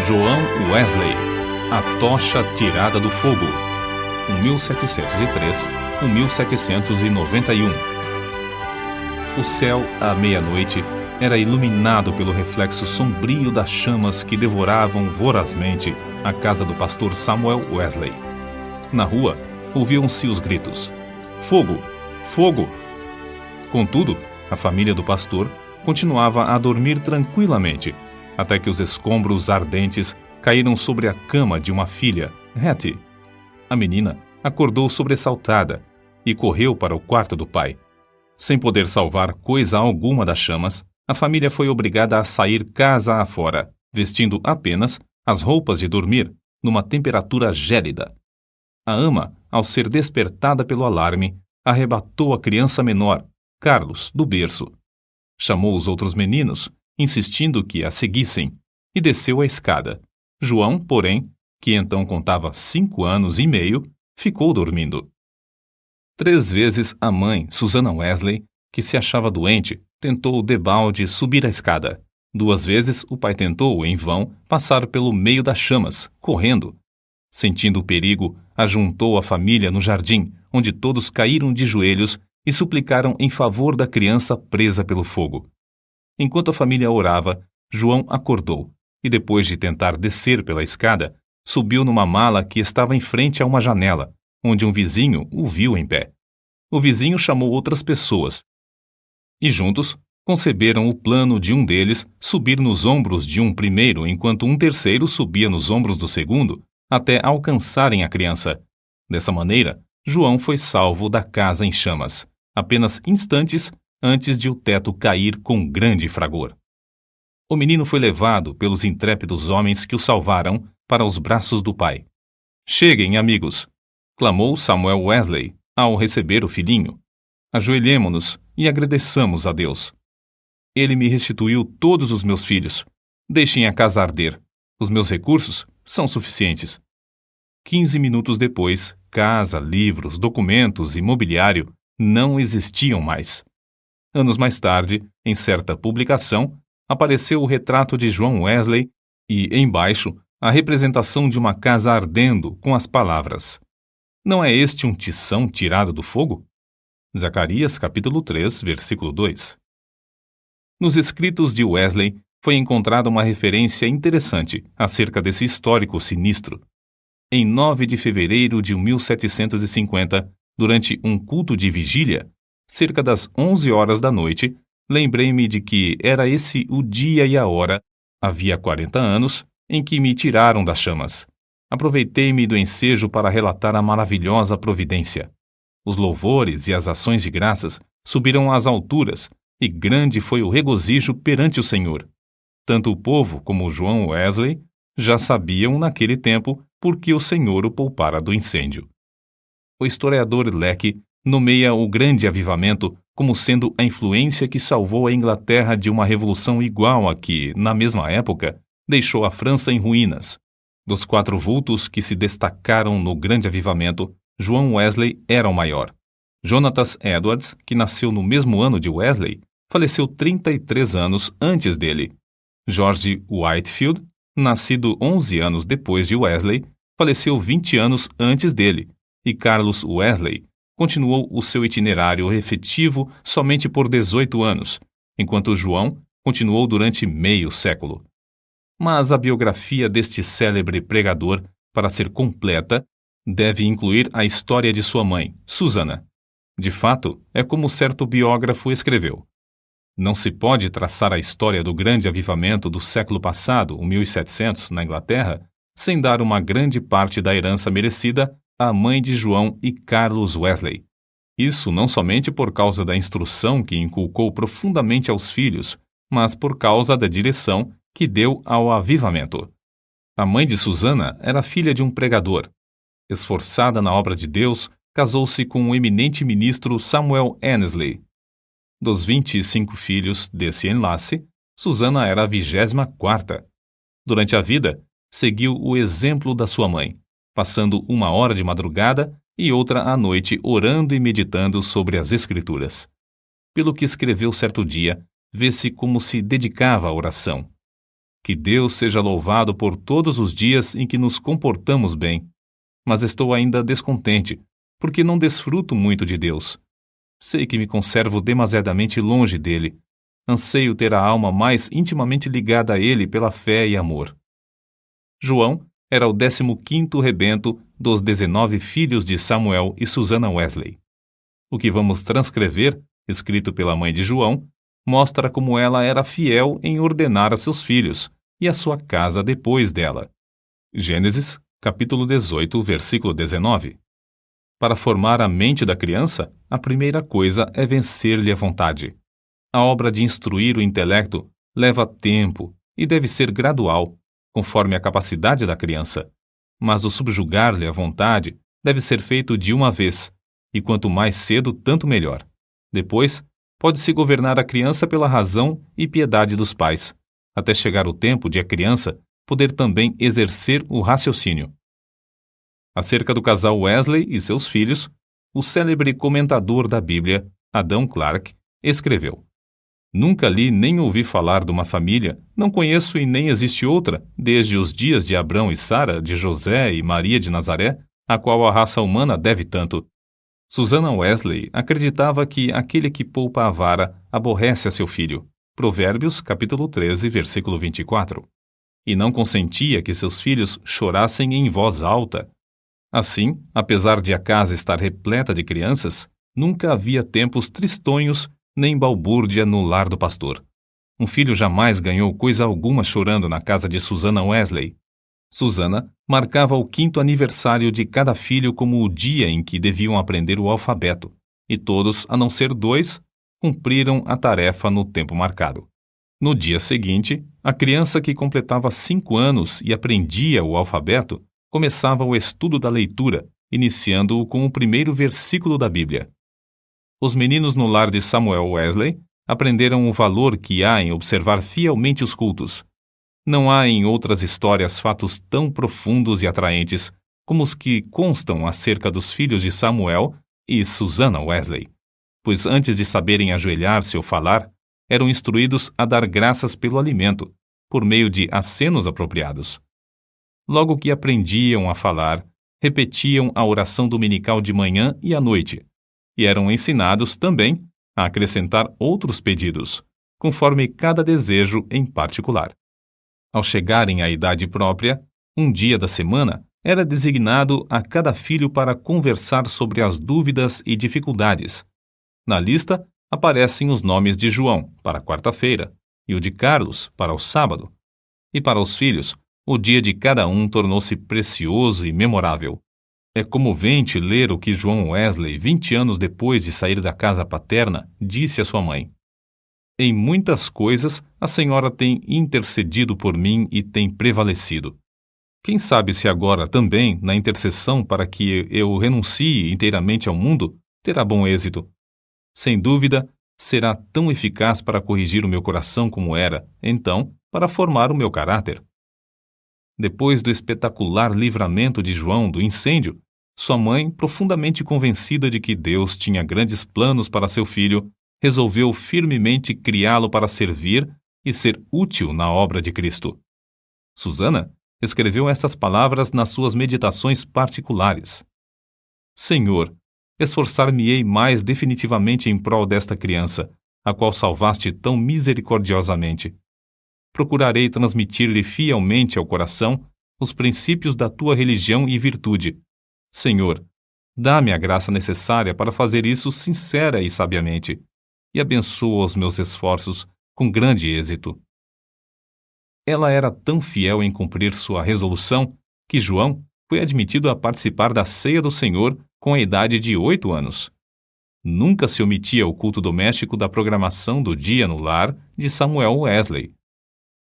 João Wesley, A Tocha Tirada do Fogo, 1703-1791. O céu, à meia-noite, era iluminado pelo reflexo sombrio das chamas que devoravam vorazmente a casa do pastor Samuel Wesley. Na rua, ouviam-se os gritos: "Fogo! Fogo!" Contudo, a família do pastor continuava a dormir tranquilamente, até que os escombros ardentes caíram sobre a cama de uma filha, Hattie. A menina acordou sobressaltada e correu para o quarto do pai. Sem poder salvar coisa alguma das chamas, a família foi obrigada a sair casa afora, vestindo apenas as roupas de dormir, numa temperatura gélida. A ama, ao ser despertada pelo alarme, arrebatou a criança menor, Carlos, do berço. Chamou os outros meninos, insistindo que a seguissem, e desceu a escada. João, porém, que então contava 5 anos e meio, ficou dormindo. 3 vezes a mãe, Susana Wesley, que se achava doente, tentou debalde subir a escada. 2 vezes o pai tentou, em vão, passar pelo meio das chamas, correndo. Sentindo o perigo, ajuntou a família no jardim, onde todos caíram de joelhos e suplicaram em favor da criança presa pelo fogo. Enquanto a família orava, João acordou e, depois de tentar descer pela escada, subiu numa mala que estava em frente a uma janela, onde um vizinho o viu em pé. O vizinho chamou outras pessoas e, juntos, conceberam o plano de um deles subir nos ombros de um primeiro, enquanto um terceiro subia nos ombros do segundo, até alcançarem a criança. Dessa maneira, João foi salvo da casa em chamas, apenas instantes antes de o teto cair com grande fragor. O menino foi levado pelos intrépidos homens que o salvaram para os braços do pai. "Cheguem, amigos!" clamou Samuel Wesley ao receber o filhinho. "Ajoelhemo-nos e agradeçamos a Deus. Ele me restituiu todos os meus filhos. Deixem a casa arder. Os meus recursos são suficientes." 15 minutos depois, casa, livros, documentos e mobiliário não existiam mais. Anos mais tarde, em certa publicação, apareceu o retrato de João Wesley e, embaixo, a representação de uma casa ardendo com as palavras: "Não é este um tição tirado do fogo?" Zacarias capítulo 3, versículo 2. Nos escritos de Wesley foi encontrada uma referência interessante acerca desse histórico sinistro. Em 9 de fevereiro de 1750, durante um culto de vigília, cerca das 11 horas da noite, lembrei-me de que era esse o dia e a hora, havia 40 anos, em que me tiraram das chamas. Aproveitei-me do ensejo para relatar a maravilhosa providência. Os louvores e as ações de graças subiram às alturas, e grande foi o regozijo perante o Senhor. Tanto o povo como João Wesley já sabiam naquele tempo por que o Senhor o poupara do incêndio. O historiador Lecky nomeia o grande avivamento como sendo a influência que salvou a Inglaterra de uma revolução igual a que, na mesma época, deixou a França em ruínas. Dos 4 vultos que se destacaram no grande avivamento, João Wesley era o maior. Jonatas Edwards, que nasceu no mesmo ano de Wesley, faleceu 33 anos antes dele. George Whitefield, nascido 11 anos depois de Wesley, faleceu 20 anos antes dele, e Carlos Wesley continuou o seu itinerário efetivo somente por 18 anos, enquanto João continuou durante meio século. Mas a biografia deste célebre pregador, para ser completa, deve incluir a história de sua mãe, Susana. De fato, é como certo biógrafo escreveu: "Não se pode traçar a história do grande avivamento do século passado, o 1700, na Inglaterra, sem dar uma grande parte da herança merecida à mãe de João e Carlos Wesley. Isso não somente por causa da instrução que inculcou profundamente aos filhos, mas por causa da direção que deu ao avivamento. A mãe de Susana era filha de um pregador. Esforçada na obra de Deus, casou-se com o eminente ministro Samuel Annesley. Dos 25 filhos desse enlace, Susana era a 24ª. Durante a vida, seguiu o exemplo da sua mãe, passando 1 hora de madrugada e outra à noite orando e meditando sobre as Escrituras. Pelo que escreveu certo dia, vê-se como se dedicava à oração. Que Deus seja louvado por todos os dias em que nos comportamos bem. Mas estou ainda descontente, porque não desfruto muito de Deus. Sei que me conservo demasiadamente longe dele. Anseio ter a alma mais intimamente ligada a ele pela fé e amor. João era o 15º rebento dos 19 filhos de Samuel e Susannah Wesley. O que vamos transcrever, escrito pela mãe de João, mostra como ela era fiel em ordenar a seus filhos e a sua casa depois dela. Gênesis, capítulo 18, versículo 19. Para formar a mente da criança, a primeira coisa é vencer-lhe a vontade. A obra de instruir o intelecto leva tempo e deve ser gradual, conforme a capacidade da criança. Mas o subjugar-lhe a vontade deve ser feito de uma vez, e quanto mais cedo, tanto melhor. Depois, pode-se governar a criança pela razão e piedade dos pais, até chegar o tempo de a criança poder também exercer o raciocínio. Acerca do casal Wesley e seus filhos, o célebre comentador da Bíblia, Adam Clarke, escreveu: Nunca li nem ouvi falar de uma família, não conheço e nem existe outra, desde os dias de Abrão e Sara, de José e Maria de Nazaré, a qual a raça humana deve tanto. Susannah Wesley acreditava que aquele que poupa a vara aborrece a seu filho. Provérbios, capítulo 13, versículo 24. E não consentia que seus filhos chorassem em voz alta. Assim, apesar de a casa estar repleta de crianças, nunca havia tempos tristonhos nem balbúrdia no lar do pastor. Um filho jamais ganhou coisa alguma chorando na casa de Susannah Wesley. Susannah marcava o 5º aniversário de cada filho como o dia em que deviam aprender o alfabeto, e todos, a não ser 2, cumpriram a tarefa no tempo marcado. No dia seguinte, a criança que completava 5 anos e aprendia o alfabeto começava o estudo da leitura, iniciando-o com o primeiro versículo da Bíblia. Os meninos no lar de Samuel Wesley aprenderam o valor que há em observar fielmente os cultos. Não há em outras histórias fatos tão profundos e atraentes como os que constam acerca dos filhos de Samuel e Susannah Wesley, pois antes de saberem ajoelhar-se ou falar, eram instruídos a dar graças pelo alimento, por meio de acenos apropriados. Logo que aprendiam a falar, repetiam a oração dominical de manhã e à noite, e eram ensinados também a acrescentar outros pedidos, conforme cada desejo em particular. Ao chegarem à idade própria, um dia da semana era designado a cada filho para conversar sobre as dúvidas e dificuldades. Na lista aparecem os nomes de João, para a quarta-feira, e o de Carlos, para o sábado. E para os filhos, o dia de cada um tornou-se precioso e memorável. É comovente ler o que João Wesley, 20 anos depois de sair da casa paterna, disse à sua mãe: Em muitas coisas, a senhora tem intercedido por mim e tem prevalecido. Quem sabe se agora também, na intercessão para que eu renuncie inteiramente ao mundo, terá bom êxito. Sem dúvida, será tão eficaz para corrigir o meu coração como era, então, para formar o meu caráter. Depois do espetacular livramento de João do incêndio, sua mãe, profundamente convencida de que Deus tinha grandes planos para seu filho, resolveu firmemente criá-lo para servir e ser útil na obra de Cristo. Susannah escreveu estas palavras nas suas meditações particulares: Senhor, esforçar-me-ei mais definitivamente em prol desta criança, a qual salvaste tão misericordiosamente. Procurarei transmitir-lhe fielmente ao coração os princípios da tua religião e virtude. Senhor, dá-me a graça necessária para fazer isso sincera e sabiamente, e abençoa os meus esforços com grande êxito. Ela era tão fiel em cumprir sua resolução que João foi admitido a participar da ceia do Senhor com a idade de 8 anos. Nunca se omitia o culto doméstico da programação do dia no lar de Samuel Wesley.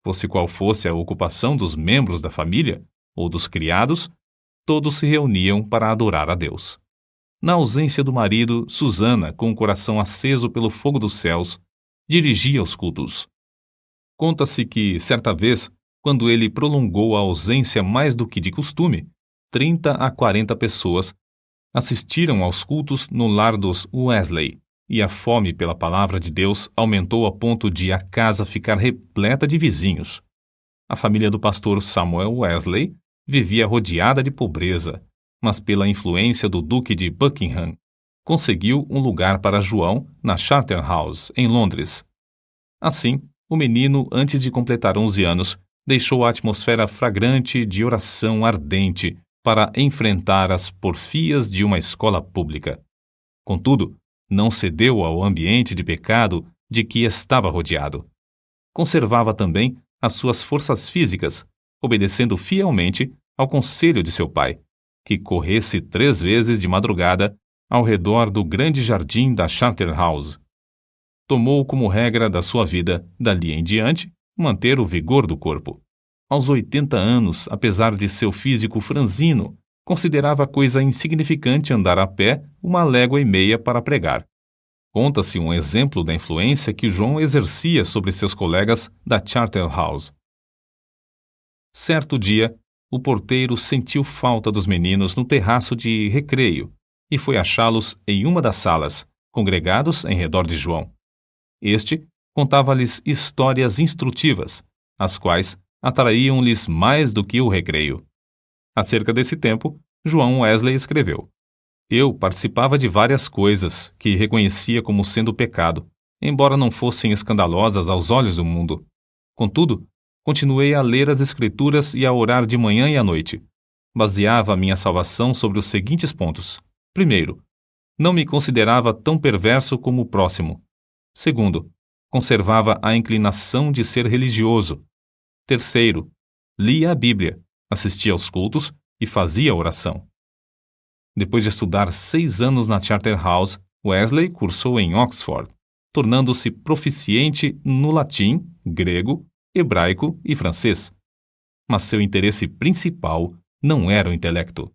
Fosse qual fosse a ocupação dos membros da família ou dos criados, todos se reuniam para adorar a Deus. Na ausência do marido, Susannah, com o coração aceso pelo fogo dos céus, dirigia os cultos. Conta-se que, certa vez, quando ele prolongou a ausência mais do que de costume, 30 a 40 pessoas assistiram aos cultos no lar dos Wesley, e a fome pela palavra de Deus aumentou a ponto de a casa ficar repleta de vizinhos. A família do pastor Samuel Wesley vivia rodeada de pobreza, mas pela influência do Duque de Buckingham, conseguiu um lugar para João na Charterhouse, em Londres. Assim, o menino, antes de completar 11 anos, deixou a atmosfera fragrante de oração ardente para enfrentar as porfias de uma escola pública. Contudo, não cedeu ao ambiente de pecado de que estava rodeado. Conservava também as suas forças físicas, obedecendo fielmente ao conselho de seu pai, que corresse 3 vezes de madrugada ao redor do grande jardim da Charterhouse. Tomou como regra da sua vida, dali em diante, manter o vigor do corpo. Aos 80 anos, apesar de seu físico franzino, considerava coisa insignificante andar a pé 1,5 léguas para pregar. Conta-se um exemplo da influência que João exercia sobre seus colegas da Charterhouse. Certo dia, o porteiro sentiu falta dos meninos no terraço de recreio e foi achá-los em uma das salas, congregados em redor de João. Este contava-lhes histórias instrutivas, as quais atraíam-lhes mais do que o recreio. Acerca desse tempo, João Wesley escreveu: Eu participava de várias coisas que reconhecia como sendo pecado, embora não fossem escandalosas aos olhos do mundo. Contudo, continuei a ler as Escrituras e a orar de manhã e à noite. Baseava a minha salvação sobre os seguintes pontos. Primeiro, não me considerava tão perverso como o próximo. Segundo, conservava a inclinação de ser religioso. Terceiro, lia a Bíblia, assistia aos cultos e fazia oração. Depois de estudar 6 anos na Charterhouse, Wesley cursou em Oxford, tornando-se proficiente no latim, grego, hebraico e francês. Mas seu interesse principal não era o intelecto.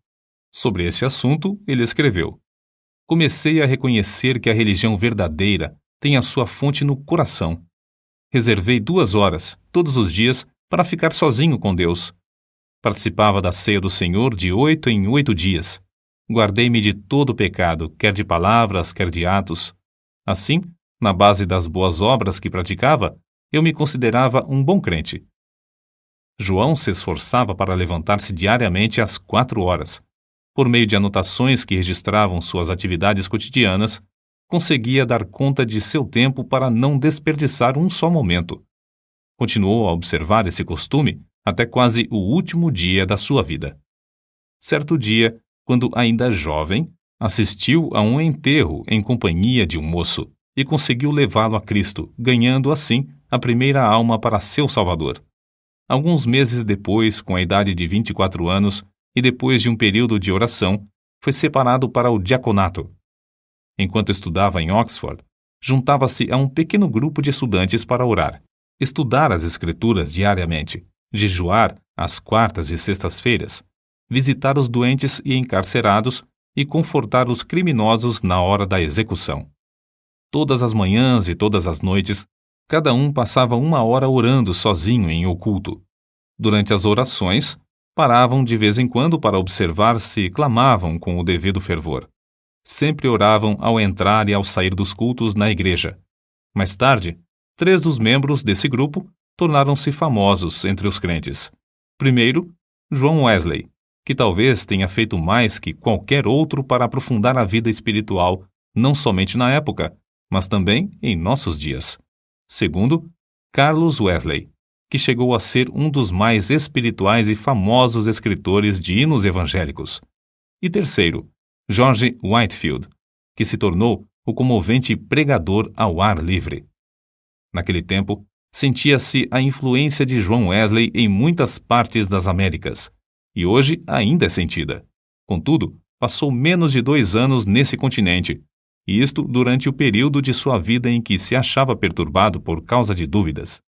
Sobre esse assunto, ele escreveu: Comecei a reconhecer que a religião verdadeira tem a sua fonte no coração. Reservei 2 horas, todos os dias, para ficar sozinho com Deus. Participava da ceia do Senhor de 8 em 8 dias. Guardei-me de todo o pecado, quer de palavras, quer de atos. Assim, na base das boas obras que praticava, eu me considerava um bom crente. João se esforçava para levantar-se diariamente às 4 horas. Por meio de anotações que registravam suas atividades cotidianas, conseguia dar conta de seu tempo para não desperdiçar um só momento. Continuou a observar esse costume até quase o último dia da sua vida. Certo dia, quando ainda jovem, assistiu a um enterro em companhia de um moço e conseguiu levá-lo a Cristo, ganhando assim a primeira alma para seu Salvador. Alguns meses depois, com a idade de 24 anos e depois de um período de oração, foi separado para o diaconato. Enquanto estudava em Oxford, juntava-se a um pequeno grupo de estudantes para orar, estudar as Escrituras diariamente, jejuar às quartas e sextas-feiras, visitar os doentes e encarcerados e confortar os criminosos na hora da execução. Todas as manhãs e todas as noites, cada um passava 1 hora orando sozinho em oculto. Durante as orações, paravam de vez em quando para observar se clamavam com o devido fervor. Sempre oravam ao entrar e ao sair dos cultos na igreja. Mais tarde, 3 dos membros desse grupo tornaram-se famosos entre os crentes. Primeiro, João Wesley, que talvez tenha feito mais que qualquer outro para aprofundar a vida espiritual, não somente na época, mas também em nossos dias. Segundo, Carlos Wesley, que chegou a ser um dos mais espirituais e famosos escritores de hinos evangélicos. E terceiro, George Whitefield, que se tornou o comovente pregador ao ar livre. Naquele tempo, sentia-se a influência de João Wesley em muitas partes das Américas, e hoje ainda é sentida. Contudo, passou menos de 2 anos nesse continente, e isto durante o período de sua vida em que se achava perturbado por causa de dúvidas.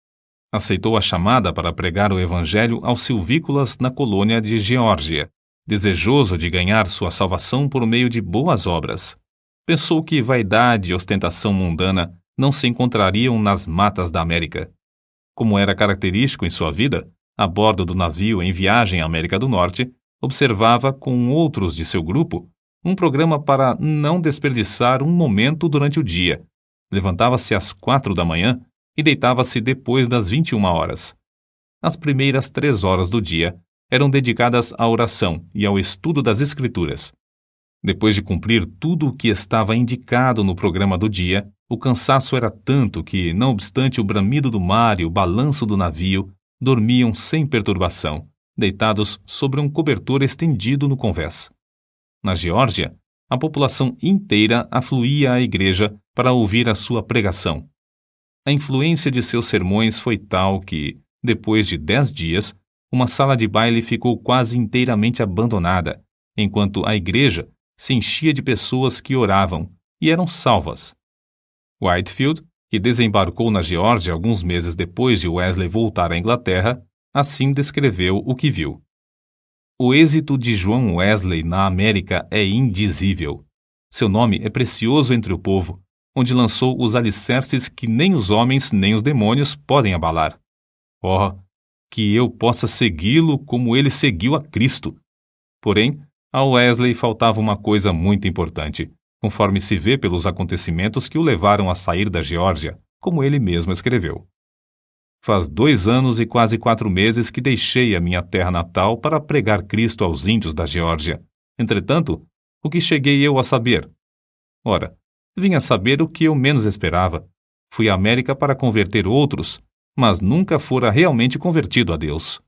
Aceitou a chamada para pregar o evangelho aos silvícolas na colônia de Geórgia, desejoso de ganhar sua salvação por meio de boas obras. Pensou que vaidade e ostentação mundana não se encontrariam nas matas da América. Como era característico em sua vida, a bordo do navio em viagem à América do Norte, observava com outros de seu grupo um programa para não desperdiçar um momento durante o dia. Levantava-se às 4 da manhã e deitava-se depois das 21 horas. As primeiras 3 horas do dia eram dedicadas à oração e ao estudo das Escrituras. Depois de cumprir tudo o que estava indicado no programa do dia, o cansaço era tanto que, não obstante o bramido do mar e o balanço do navio, dormiam sem perturbação, deitados sobre um cobertor estendido no convés. Na Geórgia, a população inteira afluía à igreja para ouvir a sua pregação. A influência de seus sermões foi tal que, depois de 10 dias, uma sala de baile ficou quase inteiramente abandonada, enquanto a igreja se enchia de pessoas que oravam e eram salvas. Whitefield, que desembarcou na Geórgia alguns meses depois de Wesley voltar à Inglaterra, assim descreveu o que viu. O êxito de João Wesley na América é indizível. Seu nome é precioso entre o povo, onde lançou os alicerces que nem os homens nem os demônios podem abalar. Oh, que eu possa segui-lo como ele seguiu a Cristo! Porém, a Wesley faltava uma coisa muito importante, conforme se vê pelos acontecimentos que o levaram a sair da Geórgia, como ele mesmo escreveu. Faz 2 anos e quase 4 meses que deixei a minha terra natal para pregar Cristo aos índios da Geórgia. Entretanto, o que cheguei eu a saber? Ora, vim a saber o que eu menos esperava. Fui à América para converter outros, mas nunca fora realmente convertido a Deus.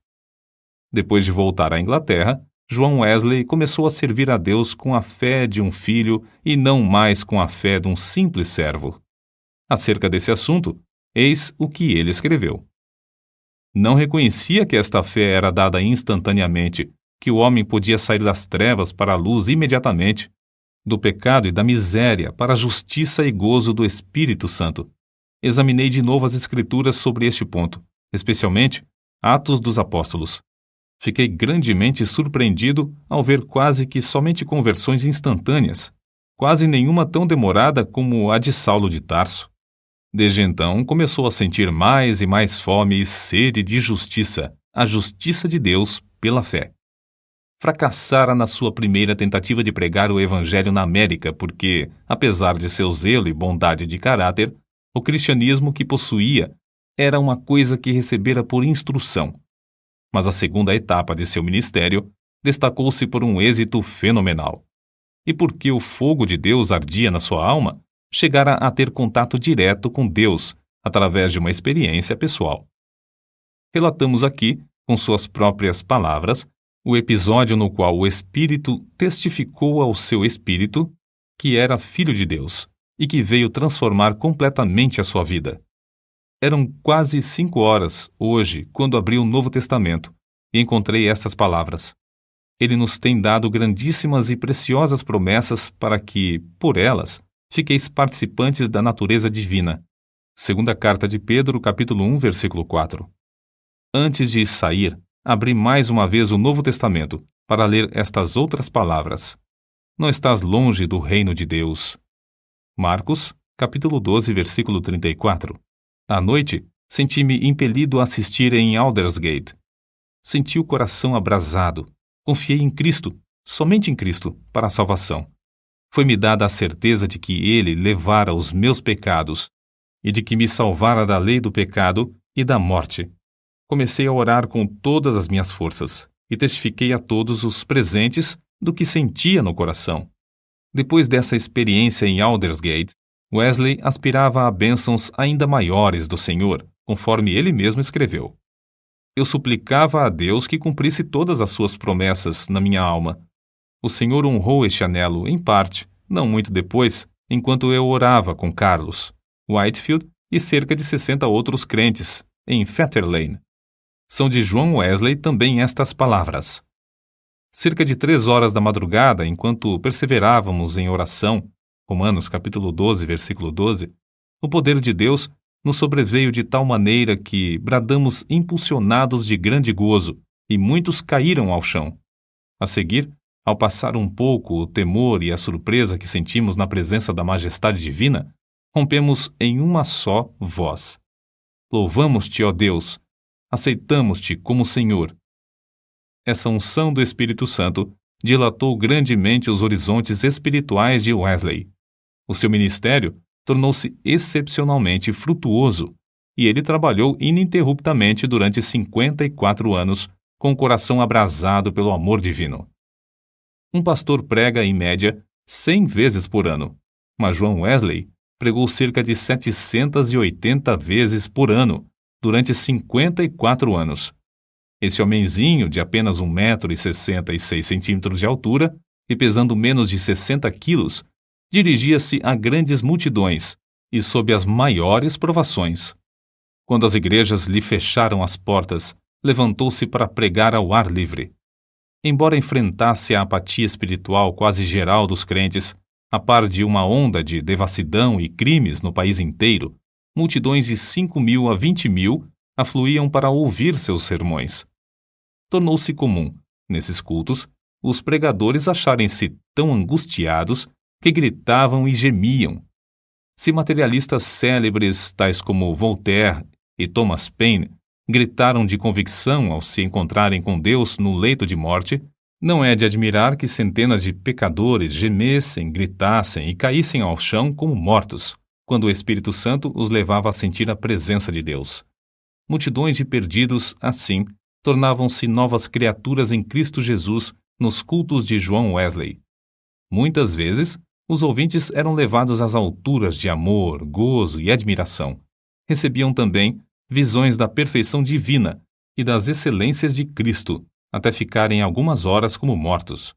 Depois de voltar à Inglaterra, João Wesley começou a servir a Deus com a fé de um filho e não mais com a fé de um simples servo. Acerca desse assunto, eis o que ele escreveu. Não reconhecia que esta fé era dada instantaneamente, que o homem podia sair das trevas para a luz imediatamente, do pecado e da miséria para a justiça e gozo do Espírito Santo. Examinei de novo as Escrituras sobre este ponto, especialmente Atos dos Apóstolos. Fiquei grandemente surpreendido ao ver quase que somente conversões instantâneas, quase nenhuma tão demorada como a de Saulo de Tarso. Desde então, começou a sentir mais e mais fome e sede de justiça, a justiça de Deus pela fé. Fracassara na sua primeira tentativa de pregar o Evangelho na América porque, apesar de seu zelo e bondade de caráter, o cristianismo que possuía era uma coisa que recebera por instrução. Mas a segunda etapa de seu ministério destacou-se por um êxito fenomenal. E porque o fogo de Deus ardia na sua alma, chegara a ter contato direto com Deus através de uma experiência pessoal. Relatamos aqui, com suas próprias palavras, o episódio no qual o Espírito testificou ao seu espírito que era filho de Deus e que veio transformar completamente a sua vida. Eram quase 5 horas, hoje, quando abri o Novo Testamento, e encontrei estas palavras. Ele nos tem dado grandíssimas e preciosas promessas para que, por elas, fiqueis participantes da natureza divina. Segunda carta de Pedro, capítulo 1, versículo 4. Antes de sair, abri mais uma vez o Novo Testamento para ler estas outras palavras. Não estás longe do reino de Deus. Marcos, capítulo 12, versículo 34. À noite, senti-me impelido a assistir em Aldersgate. Senti o coração abrasado. Confiei em Cristo, somente em Cristo, para a salvação. Foi-me dada a certeza de que Ele levara os meus pecados e de que me salvara da lei do pecado e da morte. Comecei a orar com todas as minhas forças e testifiquei a todos os presentes do que sentia no coração. Depois dessa experiência em Aldersgate, Wesley aspirava a bênçãos ainda maiores do Senhor, conforme ele mesmo escreveu. Eu suplicava a Deus que cumprisse todas as suas promessas na minha alma. O Senhor honrou este anelo, em parte, não muito depois, enquanto eu orava com Carlos, Whitefield e cerca de 60 outros crentes, em Fetter Lane. São de João Wesley também estas palavras. Cerca de 3 horas da madrugada, enquanto perseverávamos em oração, Romanos capítulo 12, versículo 12, o poder de Deus nos sobreveio de tal maneira que bradamos impulsionados de grande gozo, e muitos caíram ao chão. A seguir, ao passar um pouco o temor e a surpresa que sentimos na presença da majestade divina, rompemos em uma só voz. Louvamos-te, ó Deus! Aceitamos-te como Senhor. Essa unção do Espírito Santo dilatou grandemente os horizontes espirituais de Wesley. O seu ministério tornou-se excepcionalmente frutuoso, e ele trabalhou ininterruptamente durante 54 anos, com o coração abrasado pelo amor divino. Um pastor prega, em média, 100 vezes por ano, mas John Wesley pregou cerca de 780 vezes por ano, durante 54 anos. Esse homenzinho de apenas 1,66 m de altura e pesando menos de 60 quilos, dirigia-se a grandes multidões e sob as maiores provações. Quando as igrejas lhe fecharam as portas, levantou-se para pregar ao ar livre. Embora enfrentasse a apatia espiritual quase geral dos crentes, a par de uma onda de devassidão e crimes no país inteiro, multidões de 5.000 a 20.000 afluíam para ouvir seus sermões. Tornou-se comum, nesses cultos, os pregadores acharem-se tão angustiados que gritavam e gemiam. Se materialistas célebres, tais como Voltaire e Thomas Paine, gritaram de convicção ao se encontrarem com Deus no leito de morte, não é de admirar que centenas de pecadores gemessem, gritassem e caíssem ao chão como mortos, quando o Espírito Santo os levava a sentir a presença de Deus. Multidões de perdidos, assim, tornavam-se novas criaturas em Cristo Jesus nos cultos de John Wesley. Muitas vezes, os ouvintes eram levados às alturas de amor, gozo e admiração. Recebiam também visões da perfeição divina e das excelências de Cristo, até ficarem algumas horas como mortos.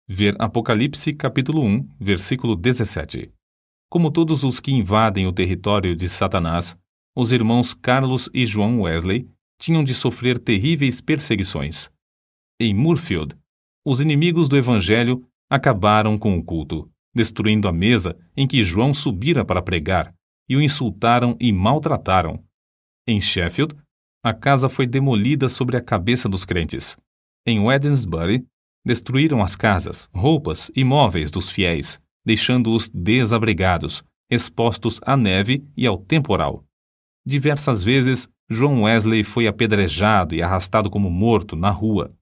Ver Apocalipse capítulo 1, versículo 17. Como todos os que invadem o território de Satanás, os irmãos Carlos e John Wesley tinham de sofrer terríveis perseguições. Em Moorfield, os inimigos do Evangelho acabaram com o culto, destruindo a mesa em que João subira para pregar, e o insultaram e maltrataram. Em Sheffield, a casa foi demolida sobre a cabeça dos crentes. Em Wednesbury, destruíram as casas, roupas e móveis dos fiéis, deixando-os desabrigados, expostos à neve e ao temporal. Diversas vezes, John Wesley foi apedrejado e arrastado como morto na rua.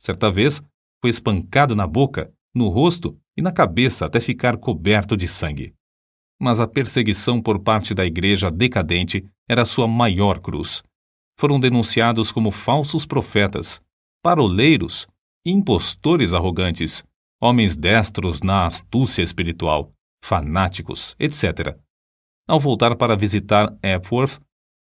Certa vez, foi espancado na boca, no rosto e na cabeça até ficar coberto de sangue. Mas a perseguição por parte da igreja decadente era sua maior cruz. Foram denunciados como falsos profetas, paroleiros, impostores arrogantes, homens destros na astúcia espiritual, fanáticos, etc. Ao voltar para visitar Epworth,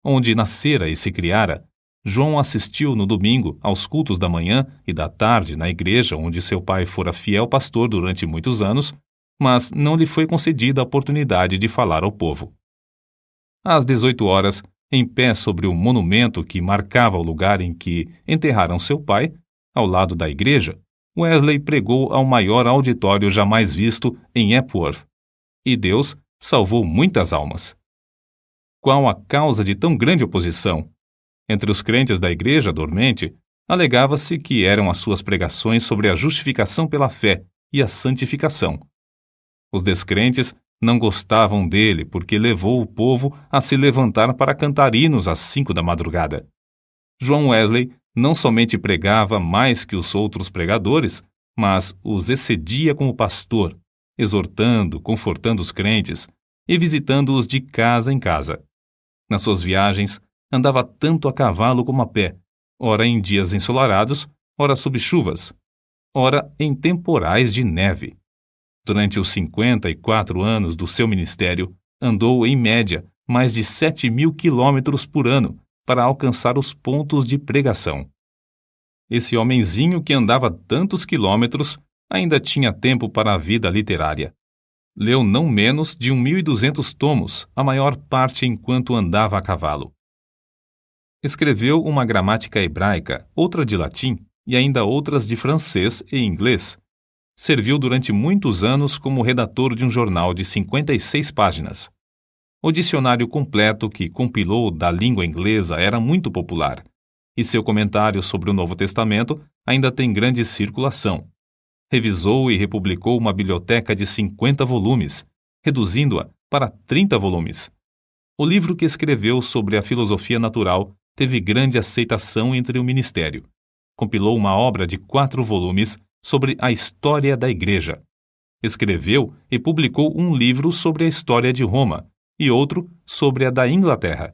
onde nascera e se criara, João assistiu no domingo aos cultos da manhã e da tarde na igreja onde seu pai fora fiel pastor durante muitos anos, mas não lhe foi concedida a oportunidade de falar ao povo. Às 18 horas, em pé sobre o monumento que marcava o lugar em que enterraram seu pai, ao lado da igreja, Wesley pregou ao maior auditório jamais visto em Epworth, e Deus salvou muitas almas. Qual a causa de tão grande oposição? Entre os crentes da igreja dormente, alegava-se que eram as suas pregações sobre a justificação pela fé e a santificação. Os descrentes não gostavam dele porque levou o povo a se levantar para cantar hinos às 5 da madrugada. John Wesley não somente pregava mais que os outros pregadores, mas os excedia como pastor, exortando, confortando os crentes e visitando-os de casa em casa. Nas suas viagens, andava tanto a cavalo como a pé, ora em dias ensolarados, ora sob chuvas, ora em temporais de neve. Durante os 54 anos do seu ministério, andou, em média, mais de 7.000 quilômetros por ano para alcançar os pontos de pregação. Esse homenzinho que andava tantos quilômetros ainda tinha tempo para a vida literária. Leu não menos de 1.200 tomos, a maior parte enquanto andava a cavalo. Escreveu uma gramática hebraica, outra de latim e ainda outras de francês e inglês. Serviu durante muitos anos como redator de um jornal de 56 páginas. O dicionário completo que compilou da língua inglesa era muito popular, e seu comentário sobre o Novo Testamento ainda tem grande circulação. Revisou e republicou uma biblioteca de 50 volumes, reduzindo-a para 30 volumes. O livro que escreveu sobre a filosofia natural teve grande aceitação entre o ministério. Compilou uma obra de 4 volumes sobre a história da Igreja. Escreveu e publicou um livro sobre a história de Roma e outro sobre a da Inglaterra.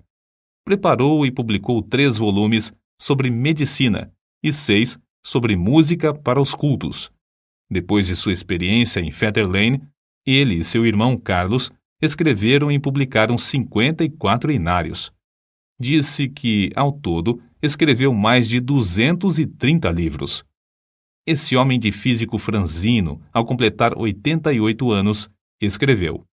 preparou e publicou 3 volumes sobre medicina e 6 sobre música para os cultos. Depois de sua experiência em Fetter Lane, ele e seu irmão Carlos escreveram e publicaram 54 inários. Disse que, ao todo, escreveu mais de 230 livros. Esse homem de físico franzino, ao completar 88 anos, escreveu: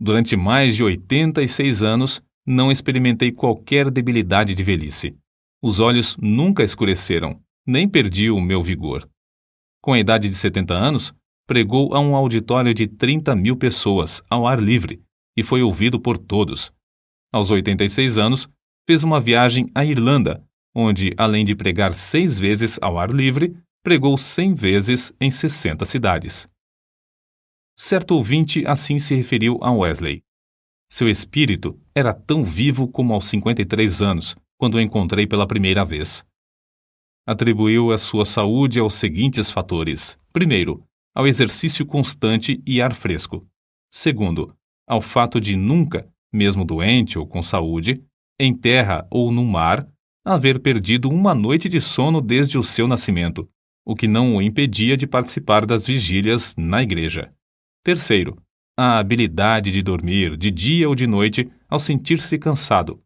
Durante mais de 86 anos, não experimentei qualquer debilidade de velhice. Os olhos nunca escureceram, nem perdi o meu vigor. Com a idade de 70 anos, pregou a um auditório de 30.000 pessoas, ao ar livre, e foi ouvido por todos. Aos 86 anos, fez uma viagem à Irlanda, onde, além de pregar 6 vezes ao ar livre, pregou 100 vezes em 60 cidades. Certo ouvinte assim se referiu a Wesley. Seu espírito era tão vivo como aos 53 anos, quando o encontrei pela primeira vez. Atribuiu a sua saúde aos seguintes fatores. Primeiro, ao exercício constante e ar fresco. Segundo, ao fato de nunca, mesmo doente ou com saúde, em terra ou no mar, haver perdido uma noite de sono desde o seu nascimento, o que não o impedia de participar das vigílias na igreja. Terceiro, a habilidade de dormir de dia ou de noite ao sentir-se cansado.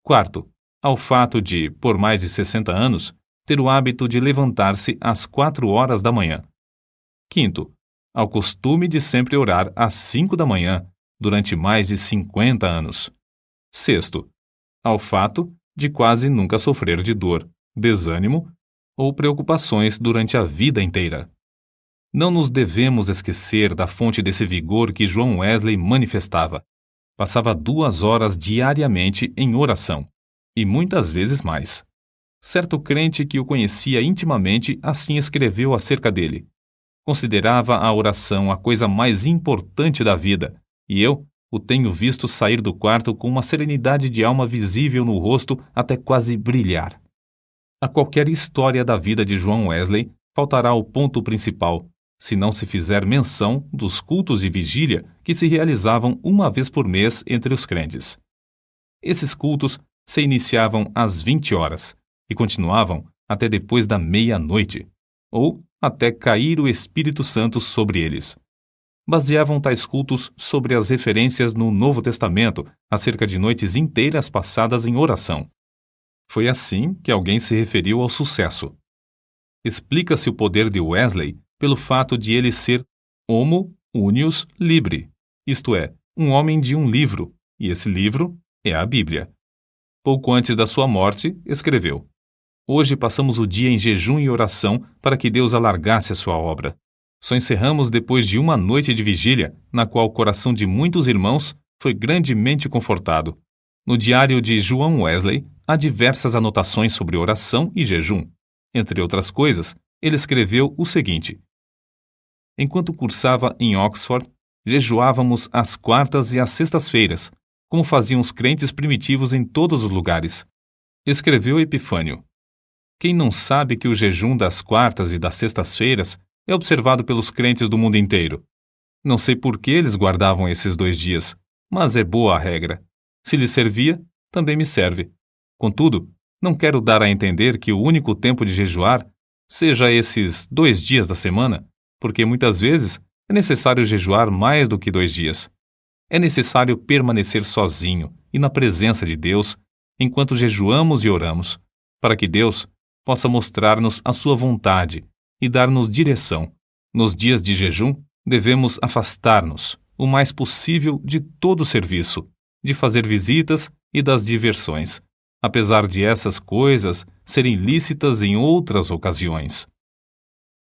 Quarto, ao fato de, por mais de 60 anos, ter o hábito de levantar-se às 4 horas da manhã. Quinto, ao costume de sempre orar às 5 da manhã, durante mais de 50 anos. Sexto, ao fato de quase nunca sofrer de dor, desânimo ou preocupações durante a vida inteira. Não nos devemos esquecer da fonte desse vigor que John Wesley manifestava. Passava 2 horas diariamente em oração, e muitas vezes mais. Certo crente que o conhecia intimamente assim escreveu acerca dele. Considerava a oração a coisa mais importante da vida, e eu o tenho visto sair do quarto com uma serenidade de alma visível no rosto até quase brilhar. A qualquer história da vida de John Wesley faltará o ponto principal, se não se fizer menção dos cultos de vigília que se realizavam uma vez por mês entre os crentes. Esses cultos se iniciavam às 20 horas e continuavam até depois da meia-noite, ou até cair o Espírito Santo sobre eles. Baseavam tais cultos sobre as referências no Novo Testamento acerca de noites inteiras passadas em oração. Foi assim que alguém se referiu ao sucesso. Explica-se o poder de Wesley pelo fato de ele ser homo unius libri, isto é, um homem de um livro, e esse livro é a Bíblia. Pouco antes da sua morte, escreveu: Hoje passamos o dia em jejum e oração para que Deus alargasse a sua obra. Só encerramos depois de uma noite de vigília, na qual o coração de muitos irmãos foi grandemente confortado. No diário de John Wesley, há diversas anotações sobre oração e jejum. Entre outras coisas, ele escreveu o seguinte: Enquanto cursava em Oxford, jejuávamos às quartas e às sextas-feiras, como faziam os crentes primitivos em todos os lugares. Escreveu Epifânio: Quem não sabe que o jejum das quartas e das sextas-feiras é observado pelos crentes do mundo inteiro? Não sei por que eles guardavam esses 2 dias, mas é boa a regra. Se lhes servia, também me serve. Contudo, não quero dar a entender que o único tempo de jejuar seja esses 2 dias da semana, porque muitas vezes é necessário jejuar mais do que 2 dias. É necessário permanecer sozinho e na presença de Deus enquanto jejuamos e oramos, para que Deus possa mostrar-nos a sua vontade e dar-nos direção. Nos dias de jejum, devemos afastar-nos o mais possível de todo o serviço, de fazer visitas e das diversões, apesar de essas coisas serem lícitas em outras ocasiões.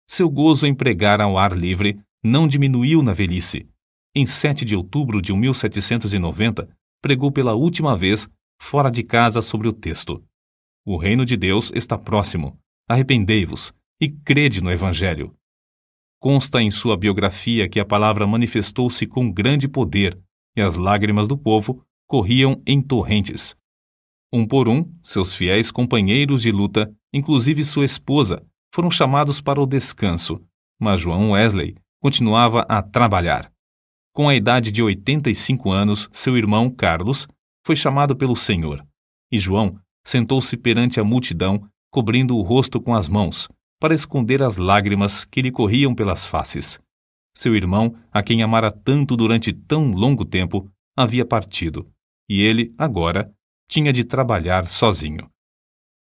Seu gozo em pregar ao ar livre não diminuiu na velhice. Em 7 de outubro de 1790, pregou pela última vez fora de casa sobre o texto: O reino de Deus está próximo. Arrependei-vos e crede no Evangelho. Consta em sua biografia que a palavra manifestou-se com grande poder e as lágrimas do povo corriam em torrentes. Um por um, seus fiéis companheiros de luta, inclusive sua esposa, foram chamados para o descanso, mas John Wesley continuava a trabalhar. Com a idade de 85 anos, seu irmão Carlos foi chamado pelo Senhor, e João sentou-se perante a multidão, cobrindo o rosto com as mãos, para esconder as lágrimas que lhe corriam pelas faces. Seu irmão, a quem amara tanto durante tão longo tempo, havia partido, e ele, agora, tinha de trabalhar sozinho.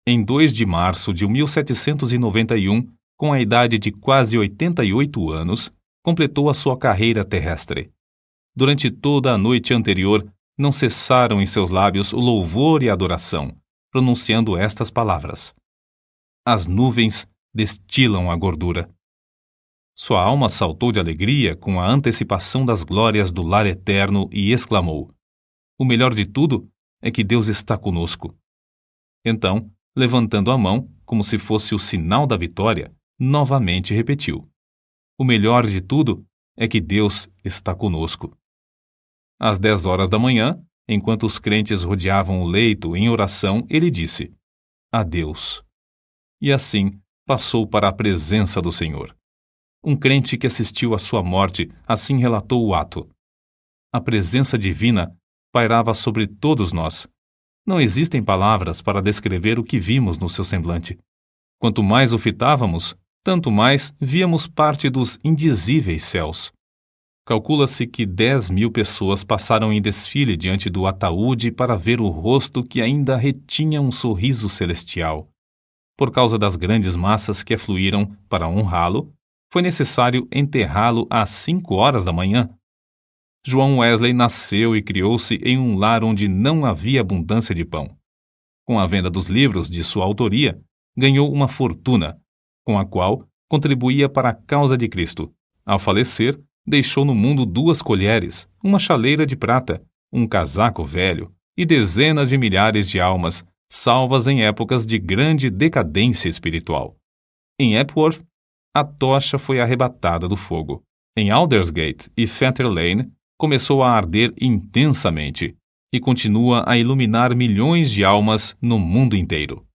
Em 2 de março de 1791, com a idade de quase 88 anos, completou a sua carreira terrestre. Durante toda a noite anterior, não cessaram em seus lábios o louvor e a adoração, pronunciando estas palavras: as nuvens destilam a gordura. Sua alma saltou de alegria com a antecipação das glórias do lar eterno e exclamou: o melhor de tudo é que Deus está conosco. Então, levantando a mão, como se fosse o sinal da vitória, novamente repetiu: o melhor de tudo é que Deus está conosco. Às 10 horas da manhã, enquanto os crentes rodeavam o leito em oração, ele disse: adeus. E assim passou para a presença do Senhor. Um crente que assistiu à sua morte assim relatou o ato: a presença divina pairava sobre todos nós. Não existem palavras para descrever o que vimos no seu semblante. Quanto mais o fitávamos, tanto mais víamos parte dos indizíveis céus. Calcula-se que 10.000 pessoas passaram em desfile diante do ataúde para ver o rosto que ainda retinha um sorriso celestial. Por causa das grandes massas que afluíram para honrá-lo, foi necessário enterrá-lo às 5 horas da manhã. João Wesley nasceu e criou-se em um lar onde não havia abundância de pão. Com a venda dos livros de sua autoria, ganhou uma fortuna, com a qual contribuía para a causa de Cristo. Ao falecer, deixou no mundo 2 colheres, uma chaleira de prata, um casaco velho e dezenas de milhares de almas, salvas em épocas de grande decadência espiritual. Em Epworth, a tocha foi arrebatada do fogo. Em Aldersgate e Fetter Lane, começou a arder intensamente e continua a iluminar milhões de almas no mundo inteiro.